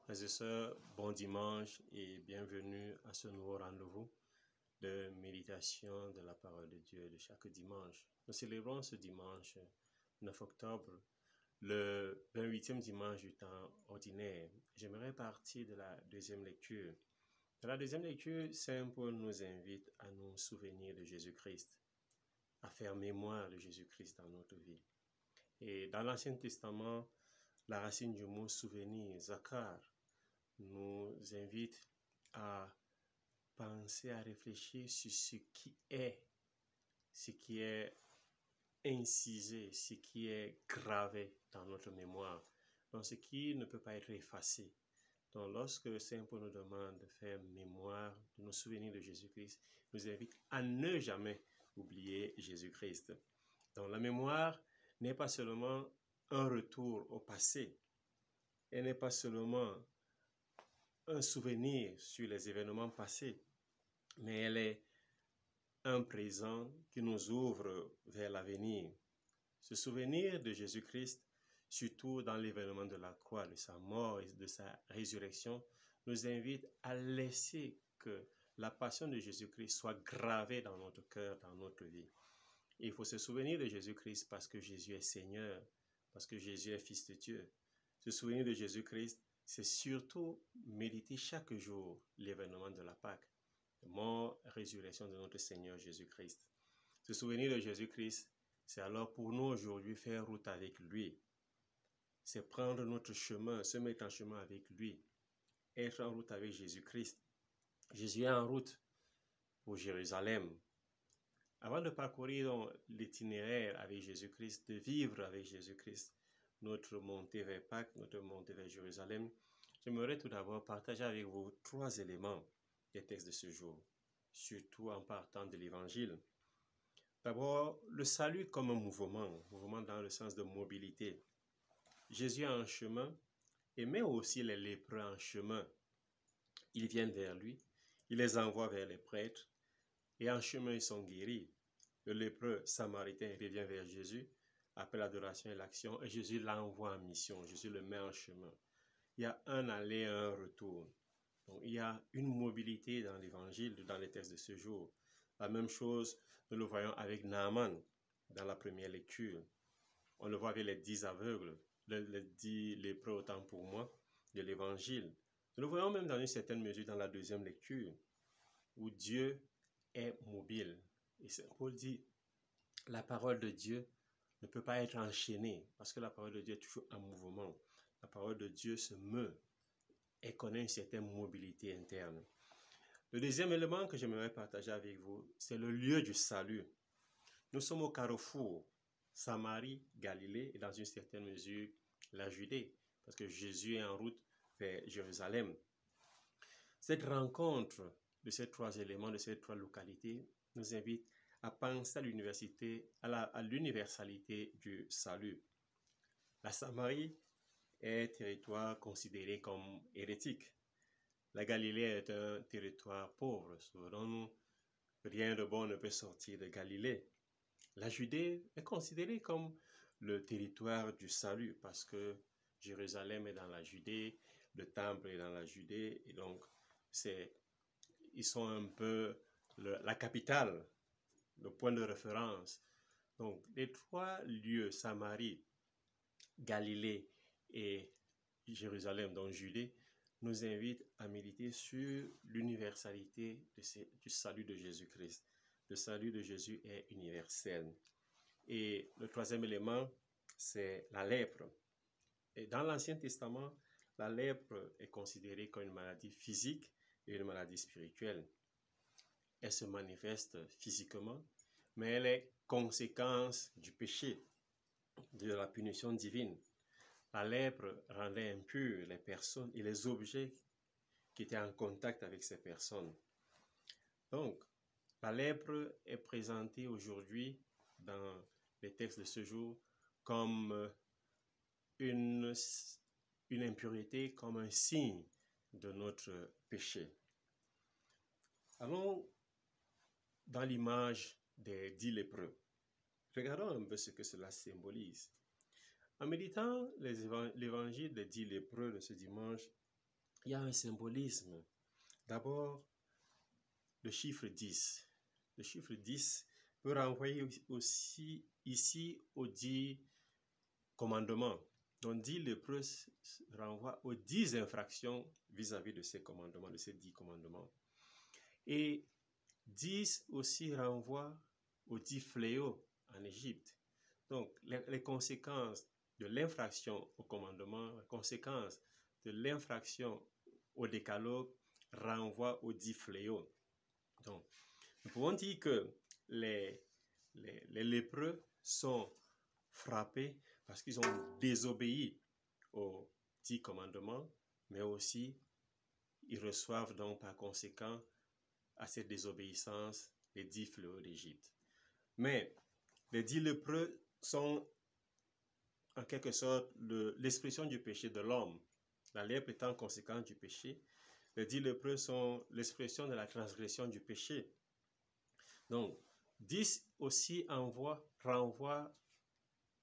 Frères et sœurs, bon dimanche et bienvenue à ce nouveau rendez-vous de méditation de la parole de Dieu de chaque dimanche. Nous célébrons ce dimanche 9 octobre, le 28e dimanche du temps ordinaire. J'aimerais partir de la deuxième lecture. Dans la deuxième lecture, Saint Paul nous invite à nous souvenir de Jésus-Christ, à faire mémoire de Jésus-Christ dans notre vie. Et dans l'Ancien Testament, la racine du mot souvenir, zakar, nous invite à penser, à réfléchir sur ce qui est incisé, ce qui est gravé dans notre mémoire, donc ce qui ne peut pas être effacé. Donc lorsque Saint Paul nous demande de faire mémoire, de nous souvenir de Jésus-Christ, il nous invite à ne jamais oublier Jésus-Christ. Donc la mémoire n'est pas seulement un retour au passé, elle n'est pas seulement un souvenir sur les événements passés, mais elle est un présent qui nous ouvre vers l'avenir. Ce souvenir de Jésus-Christ, surtout dans l'événement de la croix, de sa mort et de sa résurrection, nous invite à laisser que la passion de Jésus-Christ soit gravée dans notre cœur, dans notre vie. Et il faut se souvenir de Jésus-Christ parce que Jésus est Seigneur, parce que Jésus est Fils de Dieu. Se souvenir de Jésus-Christ, c'est surtout méditer chaque jour l'événement de la Pâque, la mort et résurrection de notre Seigneur Jésus-Christ. Se souvenir de Jésus-Christ, c'est alors pour nous aujourd'hui faire route avec lui. C'est prendre notre chemin, se mettre en chemin avec lui, être en route avec Jésus-Christ. Jésus est en route pour Jérusalem. Avant de parcourir l'itinéraire avec Jésus-Christ, de vivre avec Jésus-Christ, notre montée vers Pâques, notre montée vers Jérusalem, j'aimerais tout d'abord partager avec vous 3 éléments des textes de ce jour, surtout en partant de l'Évangile. D'abord, le salut comme un mouvement dans le sens de mobilité. Jésus est en chemin et met aussi les lépreux en chemin. Ils viennent vers lui, il les envoie vers les prêtres et en chemin ils sont guéris. Le lépreux samaritain revient vers Jésus après l'adoration et l'action et Jésus l'envoie en mission, Jésus le met en chemin. Il y a un aller et un retour. Donc, il y a une mobilité dans l'évangile, dans les textes de ce jour. La même chose, nous le voyons avec Naaman dans la première lecture. On le voit avec les 10 aveugles, les 10 lépreux autant pour moi de l'évangile. Nous le voyons même dans une certaine mesure dans la deuxième lecture, où Dieu est mobile. Et Paul dit, la parole de Dieu ne peut pas être enchaînée, parce que la parole de Dieu est toujours en mouvement. La parole de Dieu se meut et connaît une certaine mobilité interne. Le deuxième élément que j'aimerais partager avec vous, c'est le lieu du salut. Nous sommes au carrefour, Samarie, Galilée et dans une certaine mesure la Judée, parce que Jésus est en route vers Jérusalem. Cette rencontre de ces 3 éléments, de ces 3 localités, nous invite à penser à l'universalité du salut. La Samarie est un territoire considéré comme hérétique. La Galilée est un territoire pauvre. Souvenons-nous, rien de bon ne peut sortir de Galilée. La Judée est considérée comme le territoire du salut parce que Jérusalem est dans la Judée, le temple est dans la Judée et donc ils sont un peu la capitale, le point de référence. Donc les 3 lieux, Samarie, Galilée et Jérusalem, donc Judée, nous invitent à méditer sur l'universalité du salut de Jésus-Christ. Le salut de Jésus est universel. Et le 3e élément, c'est la lèpre. Et dans l'Ancien Testament, la lèpre est considérée comme une maladie physique et une maladie spirituelle. Elle se manifeste physiquement, mais elle est conséquence du péché, de la punition divine. La lèpre rendait impures les personnes et les objets qui étaient en contact avec ces personnes. Donc, la lèpre est présentée aujourd'hui dans les textes de ce jour comme une impureté, comme un signe de notre péché. Allons dans l'image des 10 lépreux. Regardons un peu ce que cela symbolise. En méditant l'évangile des 10 lépreux de ce dimanche, il y a un symbolisme. D'abord, le chiffre 10. Le chiffre 10 peut renvoyer aussi ici aux 10 commandements. Donc 10 lépreux renvoie aux 10 infractions vis-à-vis de ces commandements, de ces 10 commandements. Et 10 aussi renvoie aux 10 fléaux en Égypte. Donc les conséquences de l'infraction au commandement, les conséquences de l'infraction au décalogue renvoient aux 10 fléaux. Donc nous pouvons dire que les lépreux sont frappés parce qu'ils ont désobéi aux 10 commandements, mais aussi ils reçoivent donc par conséquent à cette désobéissance les 10 fléaux d'Égypte. Mais les 10 lépreux sont en quelque sorte l'expression du péché de l'homme. La lèpre étant conséquence du péché, les 10 lépreux sont l'expression de la transgression du péché. Donc, 10 aussi renvoie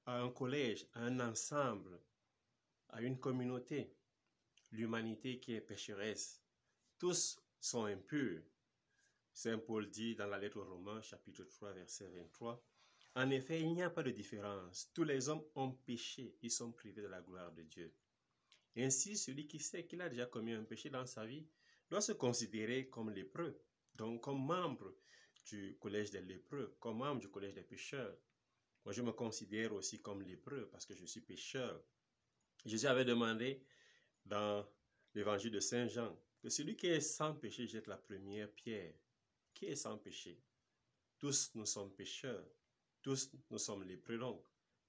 à un collège, à un ensemble, à une communauté, l'humanité qui est pécheresse. Tous sont impurs. Saint Paul dit dans la lettre aux Romains, chapitre 3, verset 23, « En effet, il n'y a pas de différence. Tous les hommes ont péché et sont privés de la gloire de Dieu. Ainsi, celui qui sait qu'il a déjà commis un péché dans sa vie doit se considérer comme lépreux, donc comme membre du collège des lépreux, comme membre du collège des pécheurs. Moi, je me considère aussi comme lépreux parce que je suis pécheur. Jésus avait demandé dans l'évangile de Saint Jean que celui qui est sans péché jette la première pierre. Qui est sans péché? Tous nous sommes pécheurs. Tous nous sommes lépreux donc.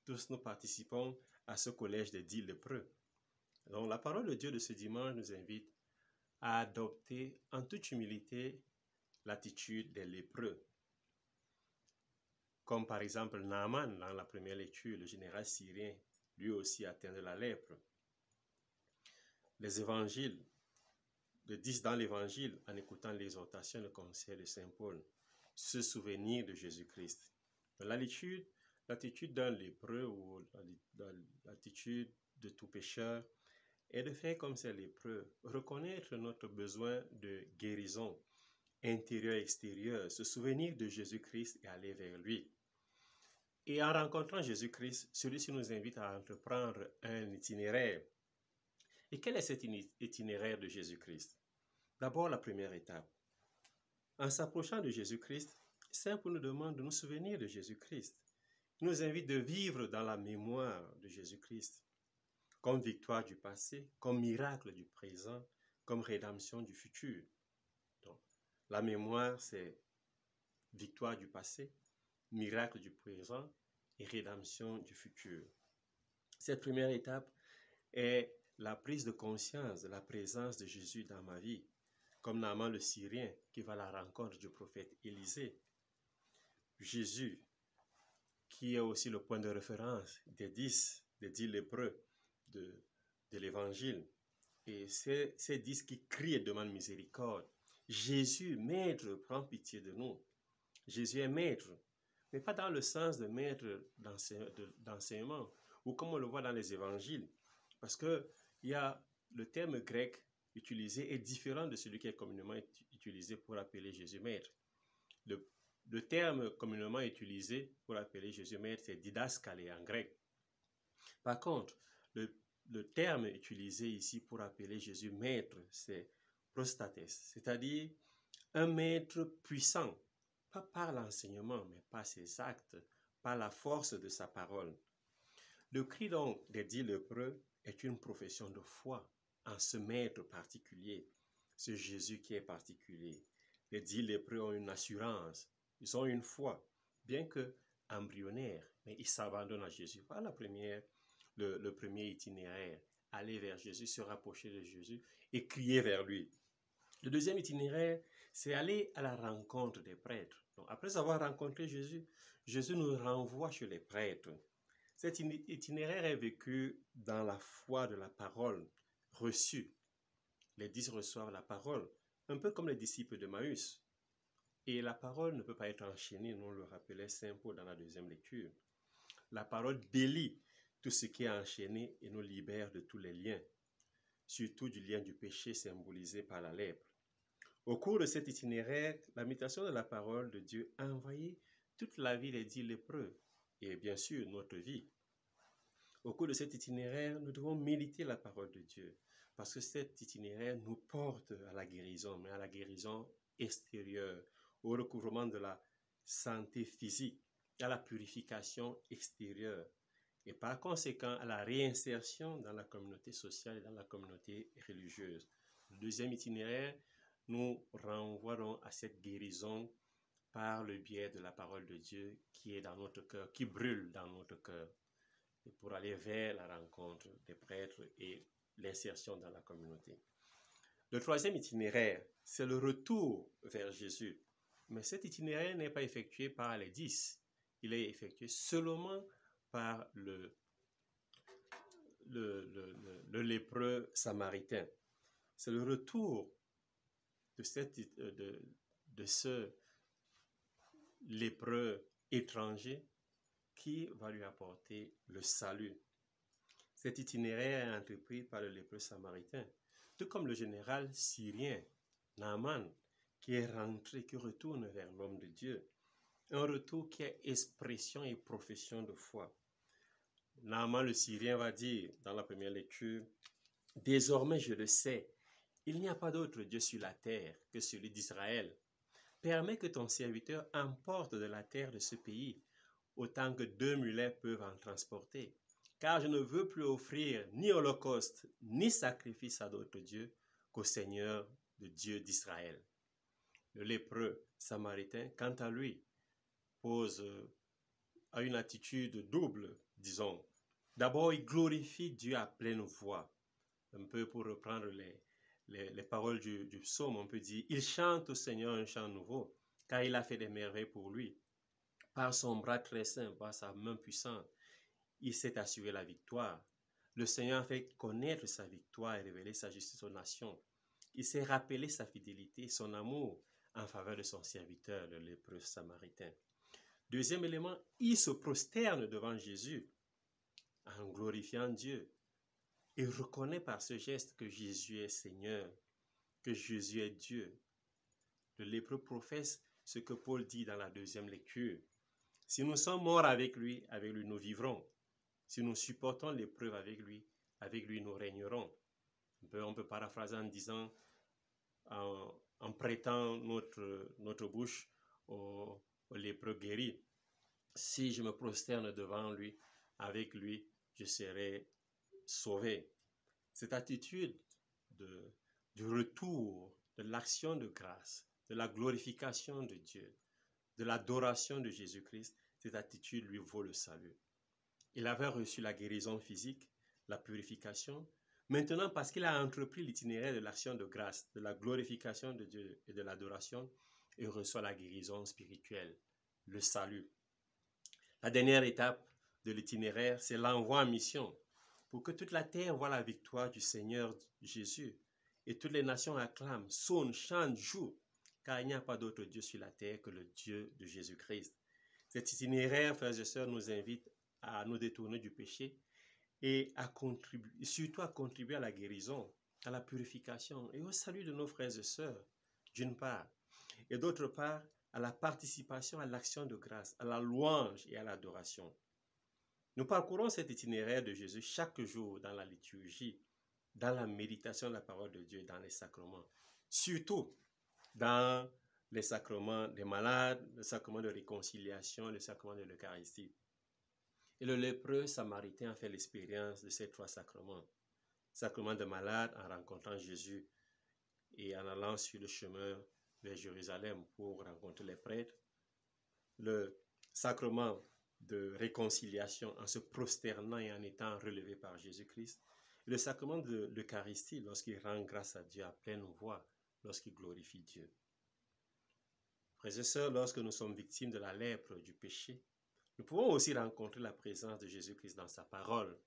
Tous nous participons à ce collège des 10 lépreux. Donc la parole de Dieu de ce dimanche nous invite à adopter en toute humilité l'attitude des lépreux. Comme par exemple Naaman dans la première lecture, le général syrien, lui aussi atteint de la lèpre. Les évangiles, dans l'évangile, en écoutant l'exhortation, le conseil de Saint Paul, se souvenir de Jésus-Christ. L'attitude d'un lépreux ou l'attitude de tout pécheur est de faire comme ces lépreux, reconnaître notre besoin de guérison intérieure et extérieure, se souvenir de Jésus-Christ et aller vers lui. Et en rencontrant Jésus-Christ, celui-ci nous invite à entreprendre un itinéraire. Et quel est cet itinéraire de Jésus-Christ? D'abord, la première étape. En s'approchant de Jésus-Christ, Saint Paul nous demande de nous souvenir de Jésus-Christ. Il nous invite de vivre dans la mémoire de Jésus-Christ, comme victoire du passé, comme miracle du présent, comme rédemption du futur. Donc, la mémoire, c'est victoire du passé, miracle du présent et rédemption du futur. Cette première étape est la prise de conscience de la présence de Jésus dans ma vie, comme Naaman le Syrien qui va à la rencontre du prophète Élisée. Jésus, qui est aussi le point de référence des 10 lépreux de l'évangile. Et c'est ces 10 qui crient et demandent miséricorde. Jésus, maître, prends pitié de nous. Jésus est maître, mais pas dans le sens de maître d'enseignement, ou comme on le voit dans les évangiles. Parce que le terme grec utilisé est différent de celui qui est communément utilisé pour appeler Jésus maître. Le terme communément utilisé pour appeler Jésus maître, c'est didaskalé en grec. Par contre, le terme utilisé ici pour appeler Jésus maître, c'est prostates, c'est-à-dire un maître puissant, pas par l'enseignement, mais par ses actes, par la force de sa parole. Le cri donc des 10 lépreux est une profession de foi en ce maître particulier, ce Jésus qui est particulier. Les 10 lépreux ont une assurance, ils ont une foi, bien que embryonnaire, mais ils s'abandonnent à Jésus. Voilà le premier itinéraire, aller vers Jésus, se rapprocher de Jésus et crier vers lui. Le deuxième itinéraire, c'est aller à la rencontre des prêtres. Donc, après avoir rencontré Jésus, Jésus nous renvoie chez les prêtres. Cet itinéraire est vécu dans la foi de la parole reçue. Les 10 reçoivent la parole, un peu comme les disciples de Maüs. Et la parole ne peut pas être enchaînée, nous le rappelait Saint Paul dans la deuxième lecture. La parole délie tout ce qui est enchaîné et nous libère de tous les liens. surtout du lien du péché symbolisé par la lèpre. Au cours de cet itinéraire, la méditation de la parole de Dieu a envahi toute la vie des 10 lépreux et bien sûr notre vie. Au cours de cet itinéraire, nous devons méditer la parole de Dieu parce que cet itinéraire nous porte à la guérison, mais à la guérison extérieure, au recouvrement de la santé physique, à la purification extérieure et par conséquent à la réinsertion dans la communauté sociale et dans la communauté religieuse. Le deuxième itinéraire nous renvoie à cette guérison par le biais de la parole de Dieu qui est dans notre cœur, qui brûle dans notre cœur, et pour aller vers la rencontre des prêtres et l'insertion dans la communauté. Le troisième itinéraire, c'est le retour vers Jésus. Mais cet itinéraire n'est pas effectué par les 10. Il est effectué seulement par le lépreux samaritain. C'est le retour de ce lépreux étranger qui va lui apporter le salut. Cet itinéraire est entrepris par le lépreux samaritain, tout comme le général syrien Naaman, qui est rentré, qui retourne vers l'homme de Dieu. Un retour qui est expression et profession de foi. Naaman le Syrien va dire dans la première lecture, « Désormais je le sais, il n'y a pas d'autre Dieu sur la terre que celui d'Israël. Permets que ton serviteur emporte de la terre de ce pays, autant que 2 mulets peuvent en transporter. Car je ne veux plus offrir ni holocauste, ni sacrifice à d'autres dieux qu'au Seigneur, le Dieu d'Israël. » Le lépreux samaritain, quant à lui, a une attitude double, disons. D'abord, il glorifie Dieu à pleine voix. Un peu pour reprendre les paroles du psaume, on peut dire, il chante au Seigneur un chant nouveau, car il a fait des merveilles pour lui. Par son bras très saint, par sa main puissante, il s'est assuré la victoire. Le Seigneur a fait connaître sa victoire et révéler sa justice aux nations. Il s'est rappelé sa fidélité et son amour en faveur de son serviteur, le lépreux samaritain. Deuxième élément, il se prosterne devant Jésus en glorifiant Dieu. Il reconnaît par ce geste que Jésus est Seigneur, que Jésus est Dieu. Le lépreux professe ce que Paul dit dans la deuxième lecture. Si nous sommes morts avec lui nous vivrons. Si nous supportons l'épreuve avec lui nous régnerons. On peut paraphraser en disant, en prêtant notre bouche au lépreux guéri. Si je me prosterne devant lui, avec lui, je serai sauvé. Cette attitude du retour, de l'action de grâce, de la glorification de Dieu, de l'adoration de Jésus-Christ, cette attitude lui vaut le salut. Il avait reçu la guérison physique, la purification. Maintenant, parce qu'il a entrepris l'itinéraire de l'action de grâce, de la glorification de Dieu et de l'adoration, il reçoit la guérison spirituelle, le salut. La dernière étape de l'itinéraire, c'est l'envoi en mission, pour que toute la terre voie la victoire du Seigneur Jésus. Et toutes les nations acclament, sonnent, chantent, jouent, car il n'y a pas d'autre Dieu sur la terre que le Dieu de Jésus-Christ. Cet itinéraire, frères et sœurs, nous invite à nous détourner du péché et surtout à contribuer à la guérison, à la purification et au salut de nos frères et sœurs, d'une part, et d'autre part, à la participation à l'action de grâce, à la louange et à l'adoration. Nous parcourons cet itinéraire de Jésus chaque jour dans la liturgie, dans la méditation de la parole de Dieu, dans les sacrements, surtout dans les sacrements des malades, le sacrement de réconciliation, le sacrement de l'Eucharistie. Et le lépreux samaritain a fait l'expérience de ces 3 sacrements. Sacrement de malade en rencontrant Jésus et en allant sur le chemin vers Jérusalem pour rencontrer les prêtres. Le sacrement de réconciliation en se prosternant et en étant relevé par Jésus-Christ. Le sacrement de l'Eucharistie lorsqu'il rend grâce à Dieu à pleine voix, lorsqu'il glorifie Dieu. Frères et sœurs, lorsque nous sommes victimes de la lèpre du péché, nous pouvons aussi rencontrer la présence de Jésus-Christ dans sa parole,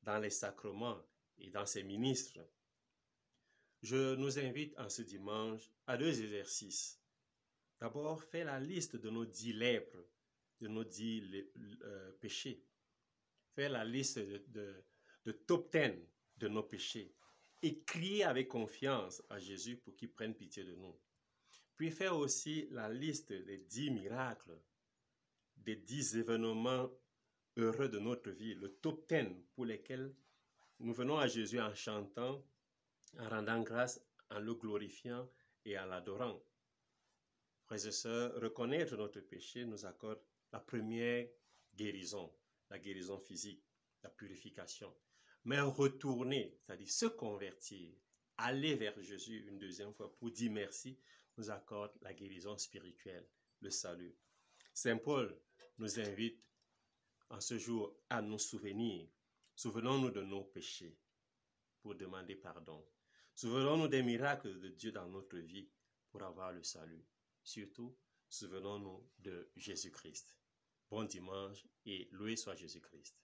dans les sacrements et dans ses ministres. Je nous invite en ce dimanche à 2 exercices. D'abord, fais la liste de nos 10 lèpres, de nos 10 péchés. Fais la liste de top 10 de nos péchés et crier avec confiance à Jésus pour qu'il prenne pitié de nous. Puis faire aussi la liste des 10 miracles, des 10 événements heureux de notre vie, le top 10 pour lesquels nous venons à Jésus en chantant, en rendant grâce, en le glorifiant et en l'adorant. Frères et sœurs, reconnaître notre péché nous accorde la première guérison, la guérison physique, la purification. Mais retourner, c'est-à-dire se convertir, aller vers Jésus une deuxième fois pour dire merci, nous accorde la guérison spirituelle, le salut. Saint Paul nous invite en ce jour à nous souvenir. Souvenons-nous de nos péchés pour demander pardon. Souvenons-nous des miracles de Dieu dans notre vie pour avoir le salut. Surtout, souvenons-nous de Jésus-Christ. Bon dimanche et loué soit Jésus-Christ.